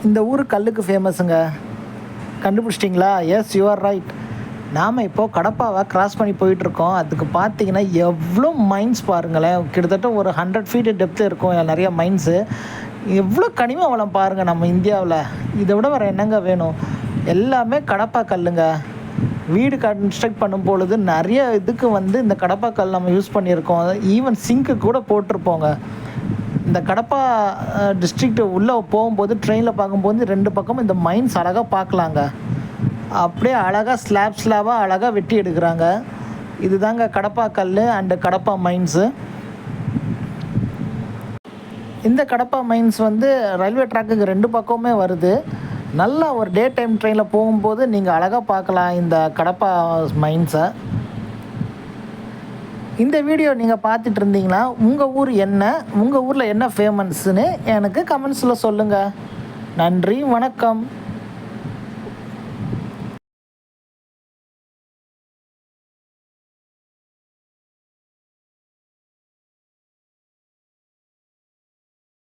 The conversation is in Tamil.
இந்த ஊர் கல்லுக்கு ஃபேமஸுங்க. கண்டுபிடிச்சிட்டிங்களா? Yes, you are right. நாம் இப்போது கடப்பாவை கிராஸ் பண்ணி போயிட்டுருக்கோம். அதுக்கு பார்த்தீங்கன்னா எவ்வளோ மைன்ஸ் பாருங்களேன். கிட்டத்தட்ட ஒரு 100 ஃபீட்டு டெப்த்து இருக்கும் நிறைய மைன்ஸு. எவ்வளோ கனிம வளம் பாருங்கள் நம்ம இந்தியாவில். இதை விட வேறு என்னங்க வேணும்? எல்லாமே கடப்பா கல்லுங்க. வீடு கன்ஸ்ட்ரக்ட் பண்ணும் பொழுது நிறைய இதுக்கு இந்த கடப்பா கல் நம்ம யூஸ் பண்ணியிருக்கோம். ஈவன் சிங்க்கு கூட போட்டிருப்போங்க. இந்த கடப்பா டிஸ்ட்ரிக்ட் உள்ளே போகும்போது ட்ரெயினில் பார்க்கும்போது 2 பக்கமும் இந்த மைன்ஸ் அழகாக பார்க்கலாங்க. அப்படியே அழகாக ஸ்லாபாக அழகாக வெட்டி எடுக்கிறாங்க. இதுதாங்க கடப்பா கல் அண்டு கடப்பா மைன்ஸு. இந்த கடப்பா மைன்ஸ் ரயில்வே ட்ராக்குக்கு 2 பக்கமுமே வருது. நல்லா ஒரு டே டைம் ட்ரெயினில் போகும்போது நீங்கள் அழகாக பார்க்கலாம் இந்த கடப்பா மைன்ஸை. இந்த வீடியோ நீங்கள் பார்த்துட்டு இருந்தீங்கன்னா உங்கள் ஊர் என்ன, உங்கள் ஊரில் என்ன ஃபேமஸ்ன்னு எனக்கு கமெண்ட்ஸில் சொல்லுங்கள். நன்றி, வணக்கம்.